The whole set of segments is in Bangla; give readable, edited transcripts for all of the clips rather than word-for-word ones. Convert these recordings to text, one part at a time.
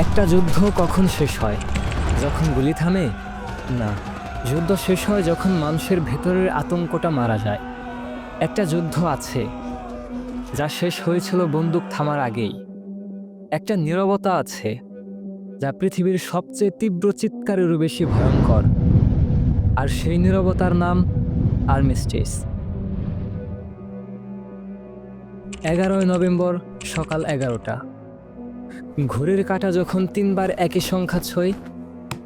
একটা যুদ্ধ কখন শেষ হয়? যখন গুলি থামে? না, যুদ্ধ শেষ হয় যখন মানুষের ভেতরের আতঙ্কটা মারা যায়। একটা যুদ্ধ আছে যা শেষ হয়েছিল বন্দুক থামার আগেই। একটা নীরবতা আছে যা পৃথিবীর সবচেয়ে তীব্র চিৎকারেরও বেশি ভয়ঙ্কর। আর সেই নীরবতার নাম আর্মিস্টিস। 11ই নভেম্বর সকাল 11টা। ঘড়ির কাঁটা যখন 3বার একই সংখ্যা ছোঁয়,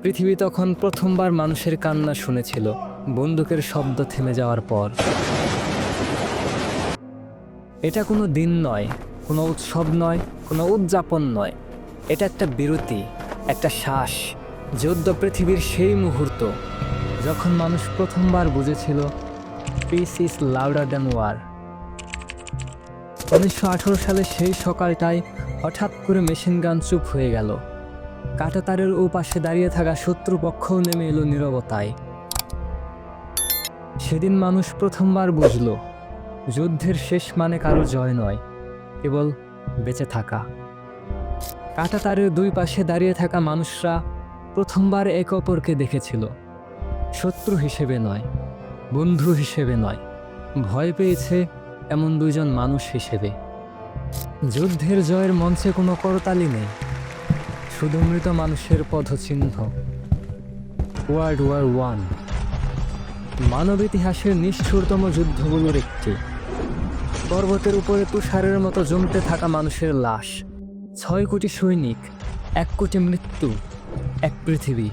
পৃথিবী তখন প্রথমবার মানুষের কান্না শুনেছিল বন্দুকের শব্দ থেমে যাওয়ার পর। এটা কোনো দিন নয়, কোনো উৎসব নয়, কোনো উদযাপন নয়। এটা একটা বিরতি, একটা শ্বাস। যুদ্ধ পৃথিবীর সেই মুহূর্ত যখন মানুষ প্রথমবার বুঝেছিল peace is louder than war. 1918 সালে সেই সকালটায় হঠাৎ করে মেশিন গান চুপ হয়ে গেল। কাঁটাতারের ওপাশে দাঁড়িয়ে থাকা শত্রুপক্ষও নেমে এলো নীরবতায়। সেদিন মানুষ প্রথমবার বুঝল যুদ্ধের শেষ মানে কারো জয় নয়, কেবল বেঁচে থাকা। কাঁটাতারের দুই পাশে দাঁড়িয়ে থাকা মানুষরা প্রথমবার একে অপরকে দেখেছিল, শত্রু হিসেবে নয়, বন্ধু হিসেবে নয়, ভয় পেয়েছে এমন দুইজন মানুষ হিসেবে। যুদ্ধের জয়ের মঞ্চে কোনো করতালি নেই, শুধু মৃত মানুষের পদচিহ্ন। ওয়ার্ল্ড ওয়ার 1, মানব ইতিহাসের নিষ্ঠুরতম যুদ্ধগুলোর একটি। পর্বতের উপরে তুষারের মতো জমতে থাকা মানুষের লাশ, 6 কোটি সৈনিক, 1 কোটি মৃত্যু, এক পৃথিবী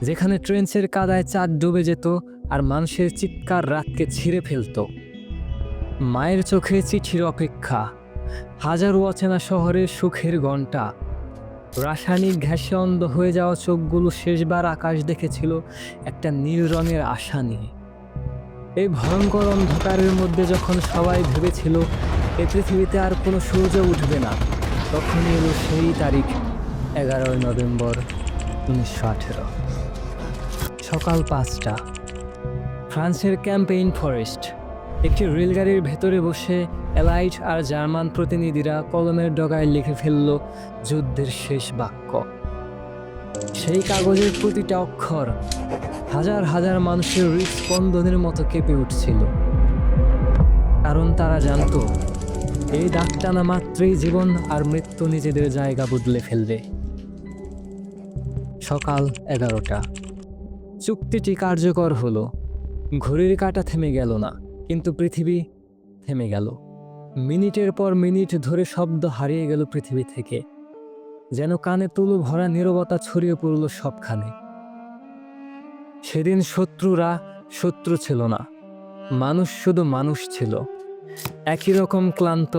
যেখানে ট্রেঞ্চের কাদায় চাঁদ ডুবে যেত আর মানুষের চিৎকার রাতকে ছিঁড়ে ফেলত। মায়ের চোখে চিঠির অপেক্ষা, হাজারো অচেনা শহরের সুখের ঘণ্টা। রাসায়নিক গ্যাসে অন্ধ হয়ে যাওয়া চোখগুলো শেষবার আকাশ দেখেছিল একটা নীল রঙের আশা নিয়ে। এই ভয়ঙ্কর অন্ধকারের মধ্যে যখন সবাই ভেবেছিল এই পৃথিবীতে আর কোনো সূর্য উঠবে না, তখনই এলো সেই তারিখ 11ই নভেম্বর 1918। সকাল 5টা। ফ্রান্সের ক্যাম্পেইন ফরেস্ট। একটি রেলগাড়ির ভেতরে বসে এলাইট আর জার্মান প্রতিনিধিরা কলমের ডগায় লিখে ফেলল যুদ্ধের শেষ বাক্য। সেই কাগজের প্রতিটা অক্ষর হাজার হাজার মানুষের হৃদস্পন্দনের মতো কেঁপে উঠছিল, কারণ তারা জানত এই দাগ টানা মাত্রই জীবন আর মৃত্যু নিজেদের জায়গা বদলে ফেলবে। সকাল 11টা। চুক্তিটি কার্যকর হলো। ঘড়ির কাঁটা থেমে গেল না, কিন্তু পৃথিবী থেমে গেল। মিনিটের পর মিনিট ধরে শব্দ হারিয়ে গেল পৃথিবী থেকে, যেন কানে তুলো ভরা নীরবতা ছড়িয়ে পড়ল সবখানে। সেদিন শত্রুরা শত্রু ছিল না, মানুষ শুধু মানুষ ছিল। একই রকম ক্লান্ত,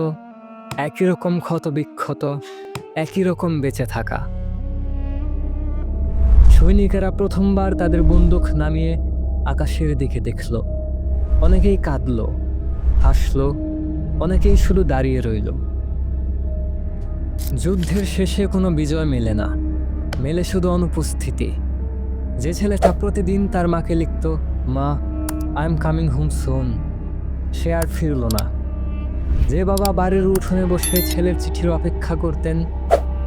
একই রকম ক্ষতবিক্ষত, একই রকম বেঁচে থাকা। সৈনিকেরা প্রথমবার তাদের বন্দুক নামিয়ে আকাশের দিকে দেখল। অনেকেই কাঁদল, হাসল, অনেকেই শুধু দাঁড়িয়ে রইল। যুদ্ধের শেষে কোনো বিজয় মেলে না, মেলে শুধু অনুপস্থিতি। যে ছেলেটা প্রতিদিন তার মাকে লিখত, মা আই এম কামিং হোম সুন, সে আর ফিরল না। যে বাবা বাড়ির উঠোনে বসে ছেলের চিঠির অপেক্ষা করতেন,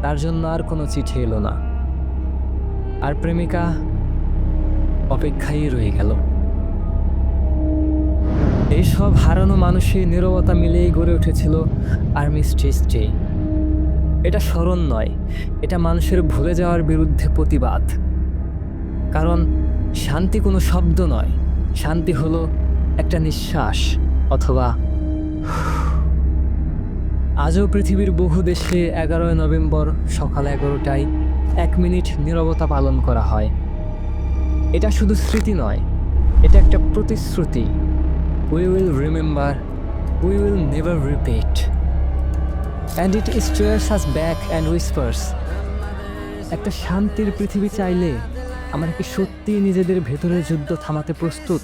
তার জন্য আর কোনো চিঠি এলো না। আর প্রেমিকা অপেক্ষায় রয়ে গেল। এইসব হারানো মানুষের নীরবতা মিলেই গড়ে উঠেছিল আর্মিস্টিস ডে। এটা স্মরণ নয়, এটা মানুষের ভুলে যাওয়ার বিরুদ্ধে প্রতিবাদ। কারণ শান্তি কোনো শব্দ নয়, শান্তি হলো একটা নিঃশ্বাস, অথবা আজও পৃথিবীর বহু দেশে 11ই নভেম্বর সকাল 11টায় 1 মিনিট নীরবতা পালন করা হয়। এটা শুধু স্মৃতি নয়, এটা একটা প্রতিশ্রুতি। We will remember, we will never repeat. And it stirs us back and whispers. একটা শান্তির পৃথিবী চাইলে আমরা কি সত্যিই নিজেদের ভেতরের যুদ্ধ থামাতে প্রস্তুত?